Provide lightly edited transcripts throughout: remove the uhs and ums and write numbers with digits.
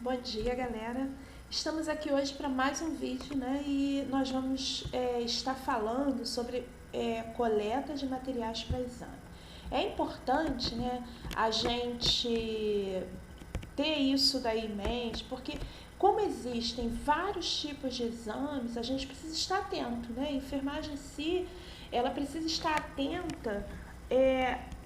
Bom dia, galera. Estamos aqui hoje para mais um vídeo, né? E nós vamos estar falando sobre coleta de materiais para exame. É importante, né, a gente ter isso daí em mente, porque como existem vários tipos de exames, a gente precisa estar atento, né? A enfermagem em si, ela precisa estar atenta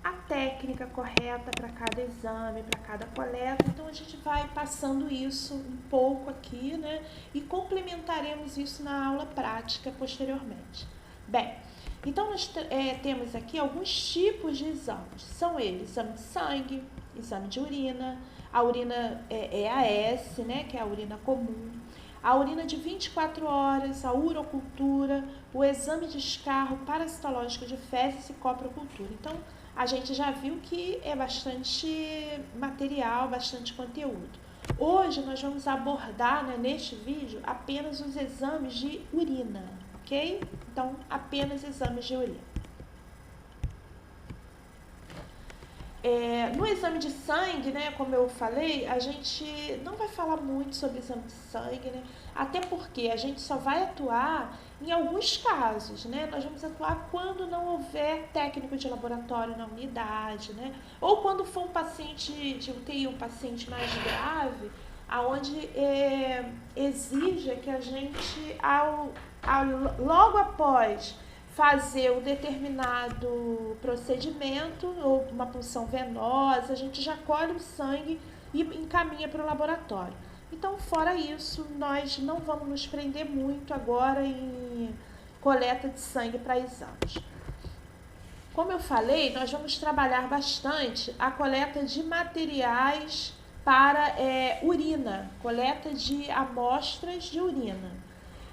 a técnica correta para cada exame, para cada coleta. Então a gente vai passando isso um pouco aqui, né? E complementaremos isso na aula prática posteriormente. Bem, então nós temos aqui alguns tipos de exames. São eles: exame de sangue, exame de urina, a urina EAS, né? Que é a urina comum, a urina de 24 horas, a urocultura, o exame de escarro parasitológico de fezes e coprocultura. Então, a gente já viu que é bastante material, bastante conteúdo. Hoje nós vamos abordar, né, neste vídeo, apenas os exames de urina, ok? Então, apenas exames de urina. No exame de sangue, né, como eu falei, a gente não vai falar muito sobre exame de sangue, né, até porque a gente só vai atuar em alguns casos, né, nós vamos atuar quando não houver técnico de laboratório na unidade, né, ou quando for um paciente de UTI, um paciente mais grave, aonde exija que a gente, logo após fazer um determinado procedimento ou uma punção venosa, a gente já colhe o sangue e encaminha para o laboratório. Então, fora isso, nós não vamos nos prender muito agora em coleta de sangue para exames. Como eu falei, nós vamos trabalhar bastante a coleta de materiais para urina, coleta de amostras de urina.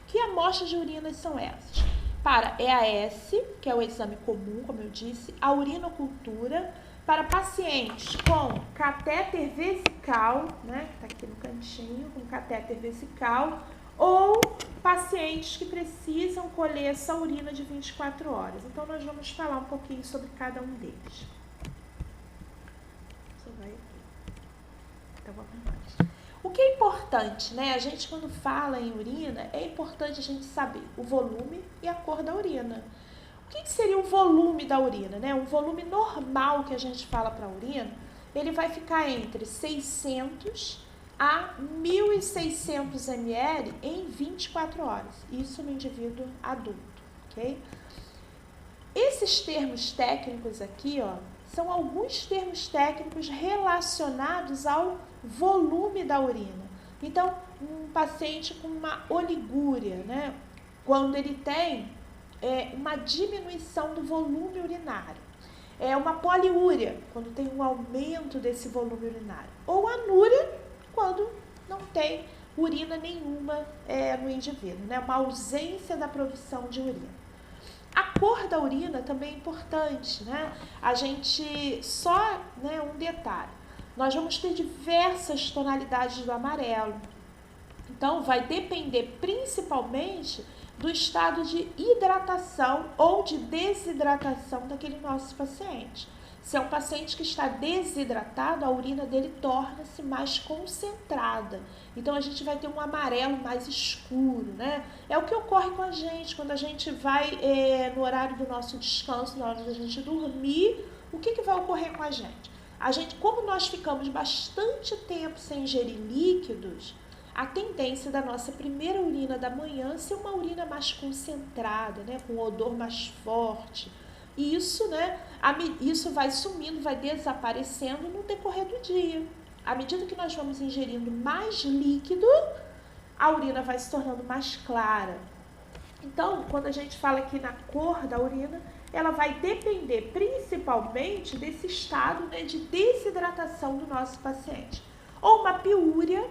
Que amostras de urina são essas? Para EAS, que é o exame comum, como eu disse, a urinocultura, para pacientes com catéter vesical, né, que está aqui no cantinho, com catéter vesical, ou pacientes que precisam colher essa urina de 24 horas. Então, nós vamos falar um pouquinho sobre cada um deles. Você vai aqui. Então, vamos lá. O que é importante, né? A gente, quando fala em urina, é importante a gente saber o volume e a cor da urina. O que seria o volume da urina, né? O volume normal que a gente fala para a urina, ele vai ficar entre 600 a 1.600 ml em 24 horas. Isso no indivíduo adulto, ok? Esses termos técnicos aqui, ó, são alguns termos técnicos relacionados ao volume da urina. Então, um paciente com uma oligúria, né, quando ele tem uma diminuição do volume urinário. Uma poliúria, quando tem um aumento desse volume urinário. Ou anúria, quando não tem urina nenhuma no indivíduo, né, uma ausência da produção de urina. A cor da urina também é importante, né? A gente, um detalhe, nós vamos ter diversas tonalidades do amarelo. Então, vai depender principalmente do estado de hidratação ou de desidratação daquele nosso paciente. Se é um paciente que está desidratado, a urina dele torna-se mais concentrada. Então, a gente vai ter um amarelo mais escuro, né? É o que ocorre com a gente quando a gente vai no horário do nosso descanso, na hora da gente dormir. O que vai ocorrer com a gente? Como nós ficamos bastante tempo sem ingerir líquidos, a tendência da nossa primeira urina da manhã ser uma urina mais concentrada, né? Com um odor mais forte. E isso, né, isso vai sumindo, vai desaparecendo no decorrer do dia. À medida que nós vamos ingerindo mais líquido, a urina vai se tornando mais clara. Então, quando a gente fala aqui na cor da urina, ela vai depender principalmente desse estado, né, de desidratação do nosso paciente. Ou uma piúria,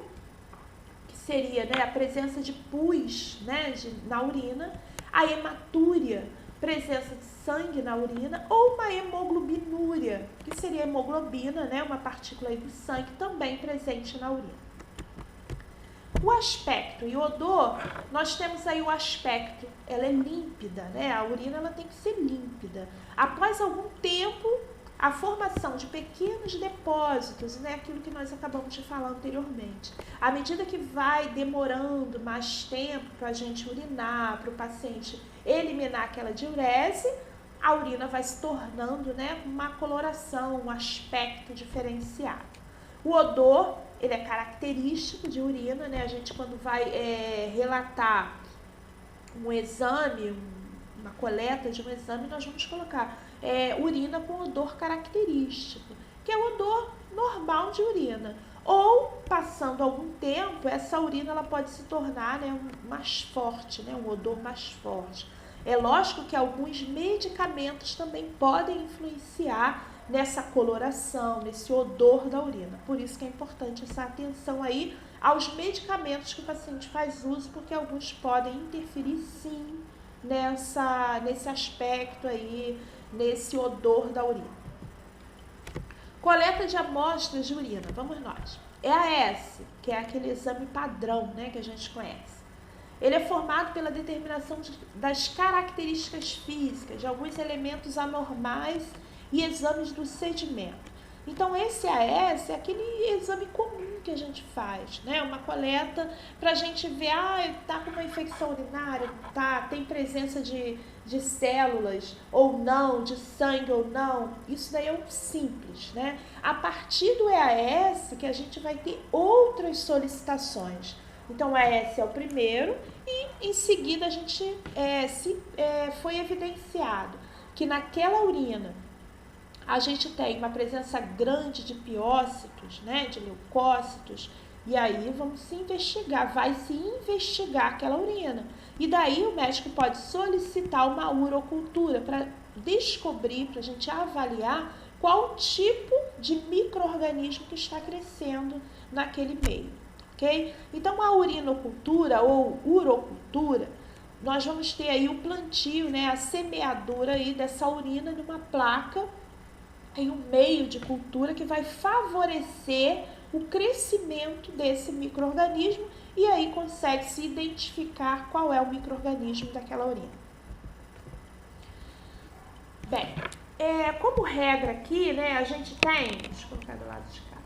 que seria, né, a presença de pus, né, na urina, a hematúria, presença de sangue na urina, ou uma hemoglobinúria, que seria a hemoglobina, né, uma partícula aí do sangue também presente na urina. O aspecto e o odor, nós temos aí o aspecto, ela é límpida, né? A urina ela tem que ser límpida. Após algum tempo, a formação de pequenos depósitos, né, aquilo que nós acabamos de falar anteriormente. À medida que vai demorando mais tempo para a gente urinar, para o paciente eliminar aquela diurese, a urina vai se tornando, né, uma coloração, um aspecto diferenciado. O odor, ele é característico de urina, né? A gente quando vai relatar um exame, uma coleta de um exame, nós vamos colocar urina com odor característico, que é o odor normal de urina. Ou, passando algum tempo, essa urina ela pode se tornar, né, mais forte, né, um odor mais forte. É lógico que alguns medicamentos também podem influenciar nessa coloração, nesse odor da urina. Por isso que é importante essa atenção aí aos medicamentos que o paciente faz uso, porque alguns podem interferir sim nesse aspecto aí, nesse odor da urina. Coleta de amostras de urina, vamos nós. EAS, que é aquele exame padrão, né, que a gente conhece. Ele é formado pela determinação das características físicas, de alguns elementos anormais e exames do sedimento. Então, esse EAS é aquele exame comum que a gente faz, né? Uma coleta para a gente ver, tá com uma infecção urinária, tá, tem presença de células ou não, de sangue ou não. Isso daí é um simples, né? A partir do EAS que a gente vai ter outras solicitações. Então, o EAS é o primeiro e, em seguida, a gente foi evidenciado que naquela urina a gente tem uma presença grande de piócitos, né, de leucócitos, e aí vamos se investigar, vai se investigar aquela urina. E daí o médico pode solicitar uma urocultura para descobrir, para a gente avaliar qual tipo de micro-organismo que está crescendo naquele meio, ok? Então, a urinocultura ou urocultura, nós vamos ter aí o plantio, né, a semeadura aí dessa urina numa placa em um meio de cultura que vai favorecer o crescimento desse micro-organismo e aí consegue-se identificar qual é o micro-organismo daquela urina. Bem, como regra aqui, né, a gente tem, deixa eu colocar do lado de cá,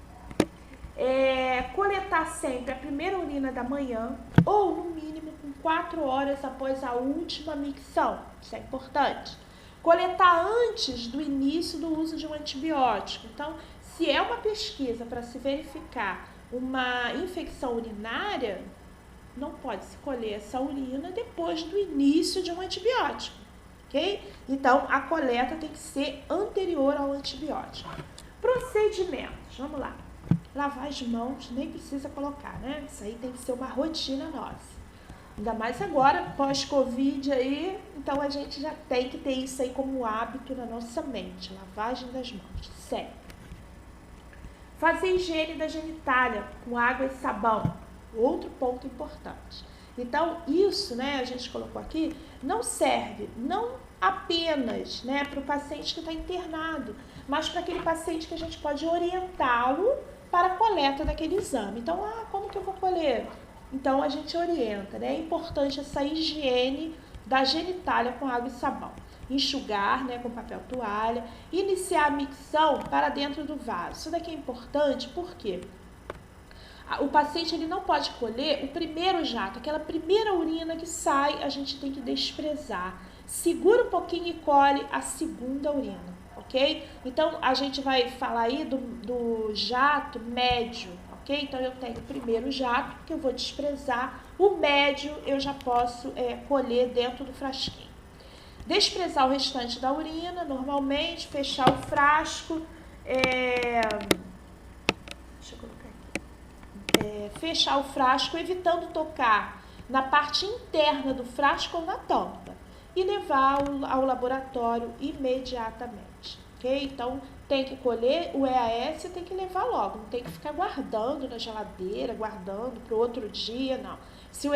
coletar sempre a primeira urina da manhã ou no mínimo com 4 horas após a última micção, isso é importante. Coletar antes do início do uso de um antibiótico. Então, se é uma pesquisa para se verificar uma infecção urinária, não pode se colher essa urina depois do início de um antibiótico, ok? Então, a coleta tem que ser anterior ao antibiótico. Procedimentos, vamos lá. Lavar as mãos, nem precisa colocar, né? Isso aí tem que ser uma rotina nossa. Ainda mais agora, pós-Covid aí, então a gente já tem que ter isso aí como hábito na nossa mente, lavagem das mãos, sempre. Fazer higiene da genitália com água e sabão, outro ponto importante. Então, isso, né, a gente colocou aqui, não serve, não apenas, né, para o paciente que está internado, mas para aquele paciente que a gente pode orientá-lo para a coleta daquele exame. Então, como que eu vou colher? Então, a gente orienta, né? É importante essa higiene da genitália com água e sabão. Enxugar, né, com papel toalha. Iniciar a micção para dentro do vaso. Isso daqui é importante porque o paciente ele não pode colher o primeiro jato, aquela primeira urina que sai, a gente tem que desprezar. Segura um pouquinho e colhe a segunda urina, ok? Então, a gente vai falar aí do jato médio. Então, eu tenho o primeiro jato, que eu vou desprezar. O médio, eu já posso colher dentro do frasquinho. Desprezar o restante da urina, normalmente. Fechar o frasco. Deixa eu colocar aqui. Fechar o frasco, evitando tocar na parte interna do frasco ou na tampa. E levar ao laboratório imediatamente. Ok? Então, tem que colher o EAS e tem que levar logo, não tem que ficar guardando na geladeira, guardando para o outro dia, não. Se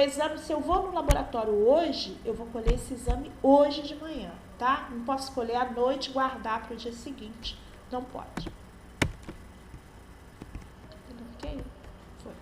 eu vou no laboratório hoje, eu vou colher esse exame hoje de manhã, tá? Não posso colher à noite e guardar para o dia seguinte, não pode. Ok? Foi.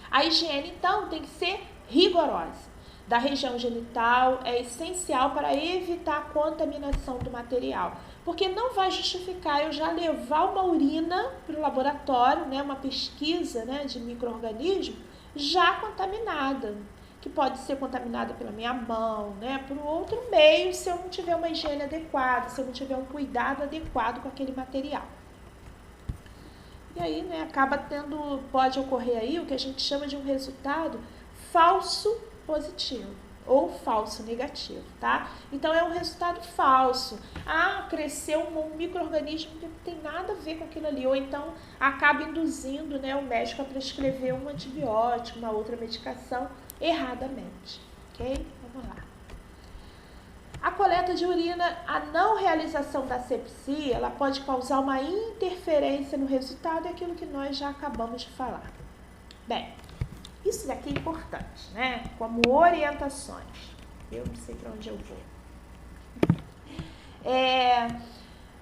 A higiene, então, tem que ser rigorosa. Da região genital é essencial para evitar a contaminação do material. porque não vai justificar eu já levar uma urina para o laboratório, né, uma pesquisa, né, de micro-organismo já contaminada, que pode ser contaminada pela minha mão, né, por outro meio, se eu não tiver uma higiene adequada, se eu não tiver um cuidado adequado com aquele material. E aí, né, pode ocorrer aí o que a gente chama de um resultado falso positivo ou falso negativo, tá? Então, é um resultado falso. Cresceu um micro-organismo que não tem nada a ver com aquilo ali. Ou então, acaba induzindo, né, o médico a prescrever um antibiótico, uma outra medicação, erradamente, ok? Vamos lá. A coleta de urina, a não realização da asepsia, ela pode causar uma interferência no resultado, é aquilo que nós já acabamos de falar. Bem, isso daqui é importante, né? Como orientações. Eu não sei para onde eu vou.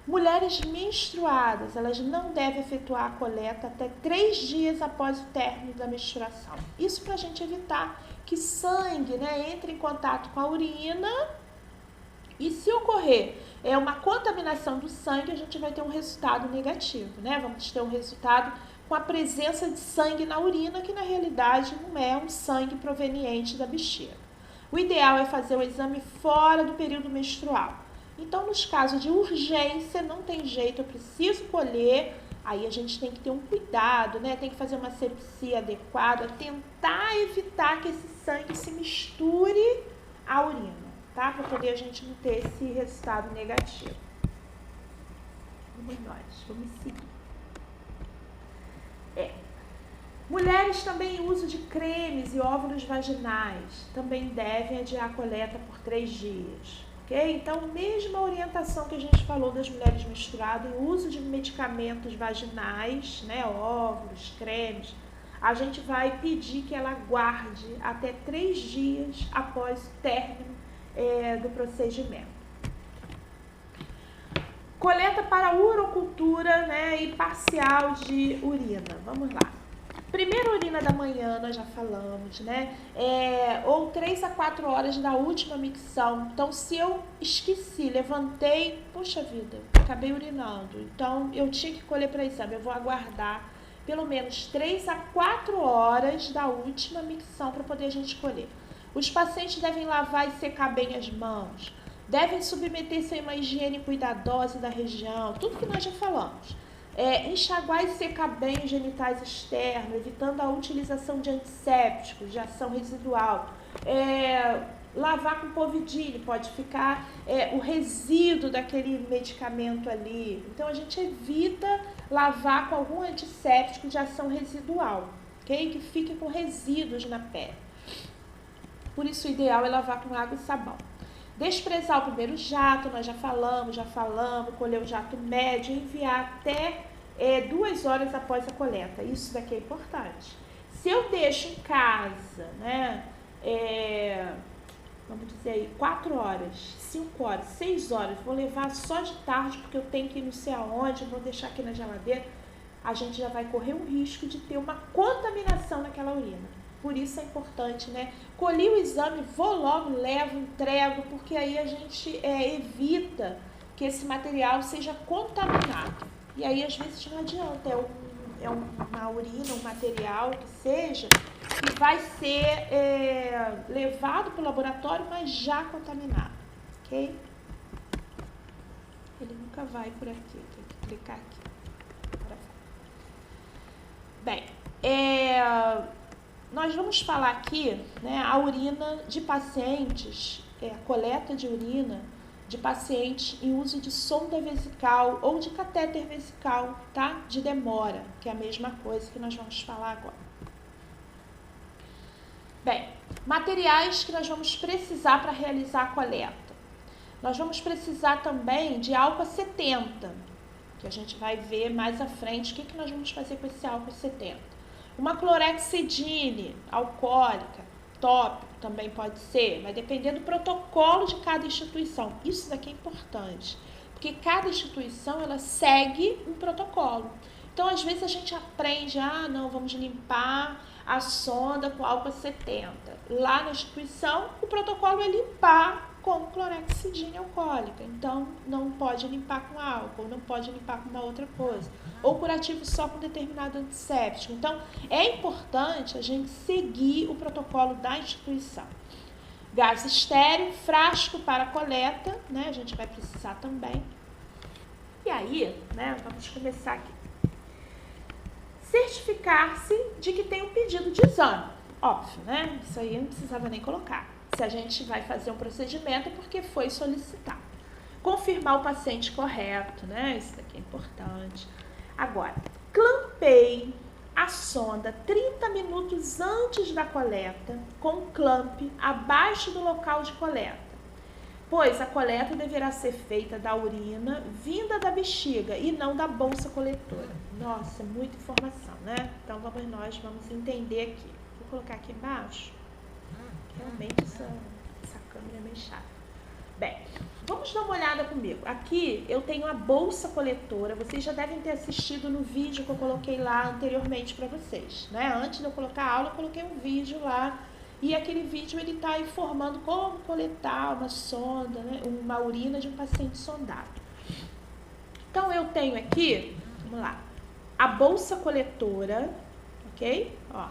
Mulheres menstruadas, elas não devem efetuar a coleta até 3 dias após o término da menstruação. Isso para a gente evitar que sangue, né, entre em contato com a urina. E se ocorrer uma contaminação do sangue, a gente vai ter um resultado negativo, né? Vamos ter um resultado com a presença de sangue na urina, que na realidade não é um sangue proveniente da bexiga. O ideal é fazer o exame fora do período menstrual. Então, nos casos de urgência, não tem jeito, eu preciso colher, aí a gente tem que ter um cuidado, né? Tem que fazer uma asepsia adequada, tentar evitar que esse sangue se misture à urina, tá? Para poder a gente não ter esse resultado negativo. Vamos seguir. Mulheres também em uso de cremes e óvulos vaginais também devem adiar a coleta por 3 dias, ok? Então, mesma orientação que a gente falou das mulheres menstruadas, em uso de medicamentos vaginais, né, óvulos, cremes, a gente vai pedir que ela guarde até 3 dias após o término do procedimento. Coleta para urocultura, né, e parcial de urina. Vamos lá. Primeira urina da manhã, nós já falamos, né? Ou 3 a 4 horas da última micção. Então, se eu esqueci, levantei, puxa vida, acabei urinando. Então, eu tinha que colher para exame. Eu vou aguardar pelo menos 3 a 4 horas da última micção para poder a gente colher. Os pacientes devem lavar e secar bem as mãos. Devem submeter-se a uma higiene cuidadosa da região. Tudo que nós já falamos. Enxaguar e secar bem os genitais externos, evitando a utilização de antissépticos de ação residual. Lavar com povidile, pode ficar o resíduo daquele medicamento ali. Então, a gente evita lavar com algum antisséptico de ação residual, ok? Que fique com resíduos na pele. Por isso, o ideal é lavar com água e sabão. Desprezar o primeiro jato, nós já falamos, colher o jato médio e enviar até 2 horas após a coleta. Isso daqui é importante. Se eu deixo em casa, né, vamos dizer aí, 4 horas, 5 horas, 6 horas, vou levar só de tarde porque eu tenho que ir não sei aonde, vou deixar aqui na geladeira, a gente já vai correr o risco de ter uma contaminação naquela urina. Por isso é importante, né? Colhi o exame, vou logo, levo, entrego, porque aí a gente evita que esse material seja contaminado. E aí, às vezes, não adianta, uma urina, um material que seja, que vai ser levado para o laboratório, mas já contaminado, ok? Ele nunca vai por aqui, tem que clicar aqui. Bem, nós vamos falar aqui, né, a urina de pacientes, a coleta de urina de pacientes em uso de sonda vesical ou de catéter vesical, tá? De demora, que é a mesma coisa que nós vamos falar agora. Bem, materiais que nós vamos precisar para realizar a coleta. Nós vamos precisar também de álcool 70, que a gente vai ver mais à frente o que nós vamos fazer com esse álcool 70. Uma clorexidine alcoólica, tópico, também pode ser, vai depender do protocolo de cada instituição. Isso daqui é importante, porque cada instituição ela segue um protocolo. Então, às vezes a gente aprende, não, vamos limpar a sonda com álcool 70. Lá na instituição, o protocolo é limpar com clorexidina alcoólica. Então, não pode limpar com álcool, não pode limpar com uma outra coisa. Ou curativo só com determinado antisséptico. Então, é importante a gente seguir o protocolo da instituição. Gás estéreo, frasco para coleta, né? A gente vai precisar também. E aí, né, vamos começar aqui. Certificar-se de que tem um pedido de exame. Óbvio, né? Isso aí não precisava nem colocar. Se a gente vai fazer um procedimento é porque foi solicitado. Confirmar o paciente correto, né? Isso daqui é importante. Agora, clampei a sonda 30 minutos antes da coleta com clamp abaixo do local de coleta, pois a coleta deverá ser feita da urina vinda da bexiga e não da bolsa coletora. Nossa, muita informação, né? Então nós vamos entender aqui. Vou colocar aqui embaixo. Realmente essa câmera é meio chata. Bem, vamos dar uma olhada comigo. Aqui eu tenho a bolsa coletora. Vocês já devem ter assistido no vídeo que eu coloquei lá anteriormente para vocês, né? Antes de eu colocar a aula, eu coloquei um vídeo lá. E aquele vídeo ele está informando como coletar uma sonda, né? Uma urina de um paciente sondado. Então eu tenho aqui, vamos lá, a bolsa coletora, ok? Ó.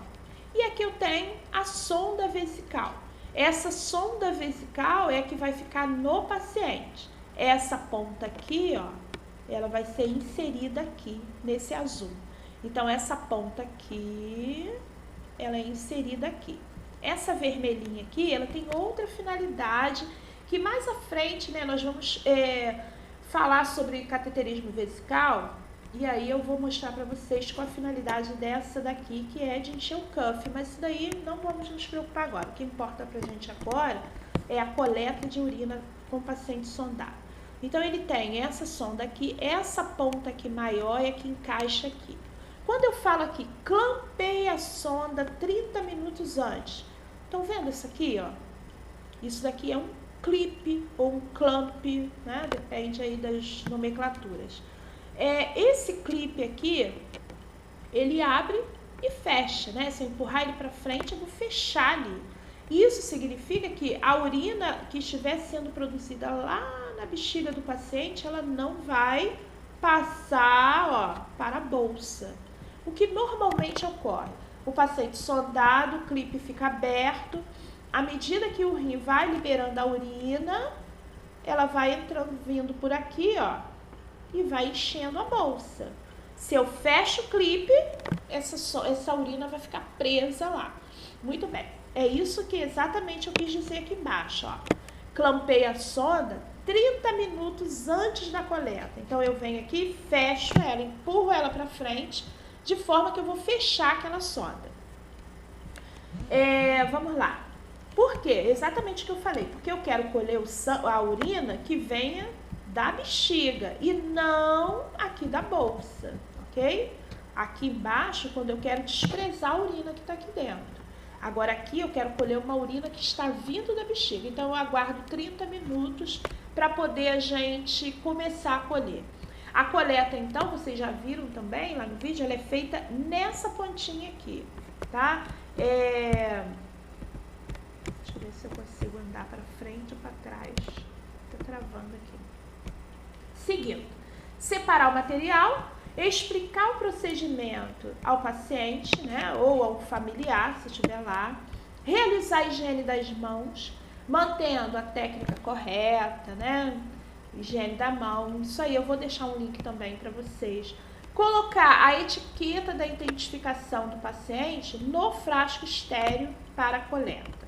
E aqui eu tenho a sonda vesical. Essa sonda vesical é a que vai ficar no paciente. Essa ponta aqui, ó, ela vai ser inserida aqui, nesse azul. Então, essa ponta aqui, ela é inserida aqui. Essa vermelhinha aqui, ela tem outra finalidade, que mais à frente, né, nós vamos falar sobre cateterismo vesical, e aí eu vou mostrar para vocês qual a finalidade dessa daqui, que é de encher o cuff, mas isso daí não vamos nos preocupar agora. O que importa pra gente agora é a coleta de urina com o paciente sondado. Então, ele tem essa sonda aqui, essa ponta aqui maior é que encaixa aqui. Quando eu falo aqui, clampei a sonda 30 minutos antes, estão vendo isso aqui, ó? Isso daqui é um clipe ou um clamp, né? Depende aí das nomenclaturas. Esse clipe aqui, ele abre e fecha, né? Se eu empurrar ele para frente, eu vou fechar ali. Isso significa que a urina que estiver sendo produzida lá na bexiga do paciente, ela não vai passar, ó, para a bolsa. O que normalmente ocorre? O paciente sondado, o clipe fica aberto, à medida que o rim vai liberando a urina, ela vai entrando, vindo por aqui, ó, e vai enchendo a bolsa. Se eu fecho o clipe, essa urina vai ficar presa lá. Muito bem. É isso que exatamente eu quis dizer aqui embaixo, ó. Clampei a sonda 30 minutos antes da coleta. Então, eu venho aqui, fecho ela, empurro ela para frente, de forma que eu vou fechar aquela sonda. Vamos lá. Por quê? Exatamente o que eu falei. Porque eu quero colher a urina que venha da bexiga e não aqui da bolsa, ok? Aqui embaixo, quando eu quero desprezar a urina que está aqui dentro. Agora aqui eu quero colher uma urina que está vindo da bexiga. Então eu aguardo 30 minutos para poder a gente começar a colher. A coleta, então, vocês já viram também lá no vídeo, ela é feita nessa pontinha aqui, tá? Deixa eu ver se eu consigo andar para frente ou para trás. Tô travando aqui. Seguindo, separar o material, explicar o procedimento ao paciente, né, ou ao familiar, se estiver lá, realizar a higiene das mãos, mantendo a técnica correta, né, higiene da mão. Isso aí eu vou deixar um link também para vocês. Colocar a etiqueta da identificação do paciente no frasco estéreo para a coleta.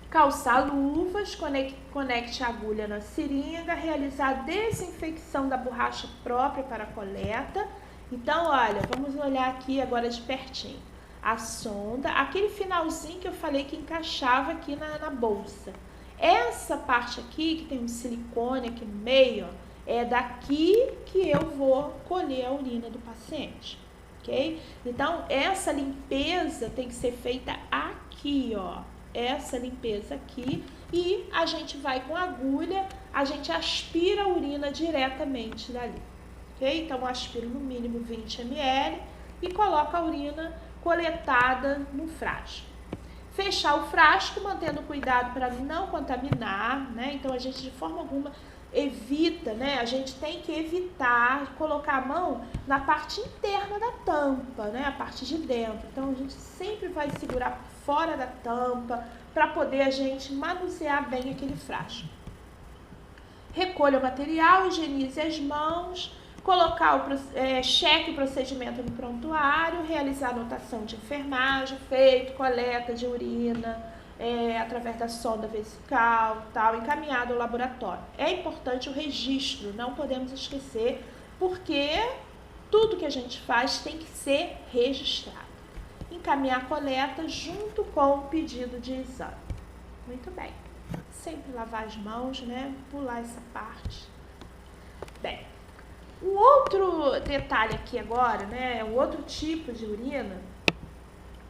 Calçar luvas, conecte a agulha na seringa, realizar a desinfecção da borracha própria para a coleta. Então, olha, vamos olhar aqui agora de pertinho. A sonda, aquele finalzinho que eu falei que encaixava aqui na bolsa. Essa parte aqui, que tem um silicone aqui no meio, ó, é daqui que eu vou colher a urina do paciente, ok? Então, essa limpeza tem que ser feita aqui, ó. Essa limpeza aqui, e a gente vai com a agulha, a gente aspira a urina diretamente dali, ok? Então, aspiro no mínimo 20 ml e coloco a urina coletada no frasco. Fechar o frasco, mantendo cuidado para não contaminar, né? Então, a gente de forma alguma evita, né? A gente tem que evitar colocar a mão na parte interna da tampa, né? A parte de dentro. Então, a gente sempre vai segurar por fora da tampa para poder a gente manusear bem aquele frasco. Recolha o material, higienize as mãos, cheque o procedimento no prontuário, realizar anotação de enfermagem, feito, coleta de urina, através da sonda vesical, tal, encaminhado ao laboratório. É importante o registro, não podemos esquecer, porque tudo que a gente faz tem que ser registrado. Encaminhar a coleta junto com o pedido de exame. Muito bem. Sempre lavar as mãos, né? Pular essa parte. Bem, um outro detalhe aqui agora, né? Um outro tipo de urina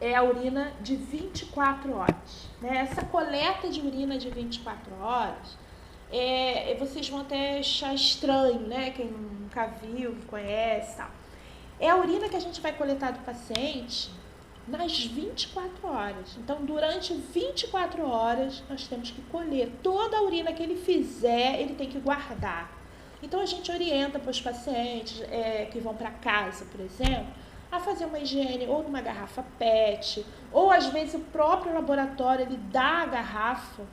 é a urina de 24 horas. Né? Essa coleta de urina de 24 horas, vocês vão até achar estranho, né? Quem nunca viu, conhece, tal. É a urina que a gente vai coletar do paciente nas 24 horas. Então, durante 24 horas, nós temos que colher toda a urina que ele fizer, ele tem que guardar. Então, a gente orienta para os pacientes que vão para casa, por exemplo, a fazer uma higiene ou numa garrafa PET, ou às vezes o próprio laboratório ele dá a garrafa,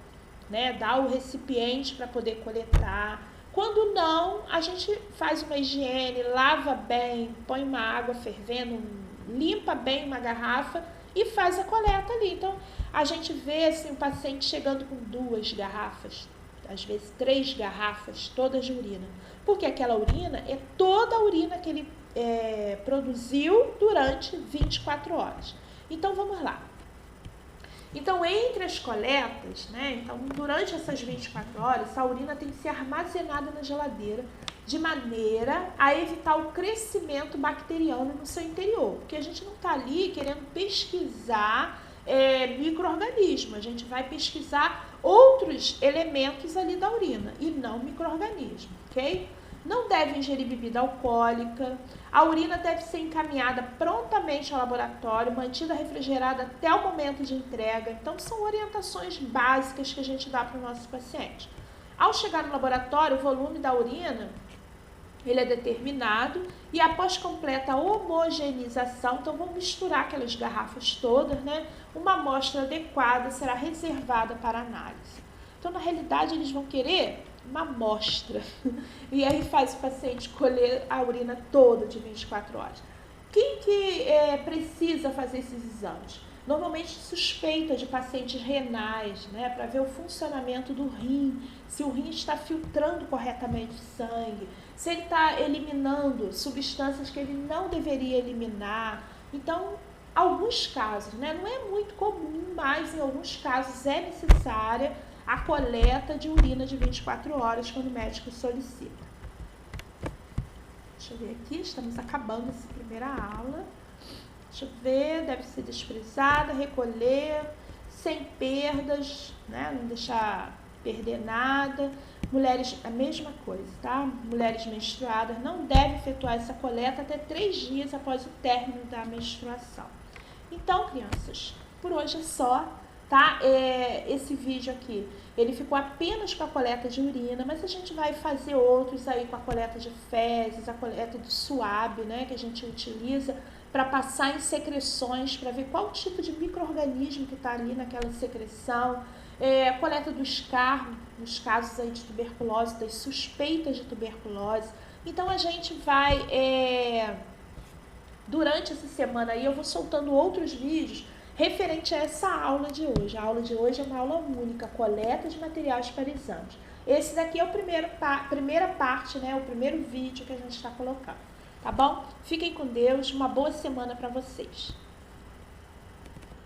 né, dá o recipiente para poder coletar. Quando não, a gente faz uma higiene, lava bem, põe uma água fervendo, limpa bem uma garrafa e faz a coleta ali. Então, a gente vê assim, o paciente chegando com 2 garrafas, às vezes 3 garrafas, todas de urina. Porque aquela urina é toda a urina que ele produziu durante 24 horas. Então, vamos lá. Então, entre as coletas, né, então, durante essas 24 horas, a urina tem que ser armazenada na geladeira de maneira a evitar o crescimento bacteriano no seu interior. Porque a gente não está ali querendo pesquisar micro-organismo, a gente vai pesquisar outros elementos ali da urina e não micro-organismo, ok? Não deve ingerir bebida alcoólica, a urina deve ser encaminhada prontamente ao laboratório, mantida refrigerada até o momento de entrega. Então, são orientações básicas que a gente dá para o nosso paciente. Ao chegar no laboratório, o volume da urina ele é determinado e após completa homogeneização, então vamos misturar aquelas garrafas todas, né? Uma amostra adequada será reservada para análise. Então, na realidade, eles vão querer uma amostra e aí faz o paciente colher a urina toda de 24 horas. Quem que precisa fazer esses exames? Normalmente suspeita de pacientes renais, né, para ver o funcionamento do rim, se o rim está filtrando corretamente o sangue, se ele está eliminando substâncias que ele não deveria eliminar. Então, alguns casos, né, não é muito comum, mas em alguns casos é necessária a coleta de urina de 24 horas quando o médico solicita. Deixa eu ver aqui, estamos acabando essa primeira aula. Deixa eu ver, deve ser desprezada, recolher, sem perdas, né? Não deixar perder nada. Mulheres, a mesma coisa, tá? Mulheres menstruadas não devem efetuar essa coleta até 3 dias após o término da menstruação. Então, crianças, por hoje é só, tá? Esse vídeo aqui, ele ficou apenas com a coleta de urina, mas a gente vai fazer outros aí com a coleta de fezes, a coleta do suave, né? Que a gente utiliza para passar em secreções, para ver qual tipo de micro-organismo que está ali naquela secreção, coleta do escarro, nos casos aí de tuberculose, das suspeitas de tuberculose. Então, a gente vai, durante essa semana aí, eu vou soltando outros vídeos referente a essa aula de hoje. A aula de hoje é uma aula única, coleta de materiais para exames. Esse daqui é a primeira parte, né, o primeiro vídeo que a gente está colocando. Tá bom? Fiquem com Deus, uma boa semana para vocês.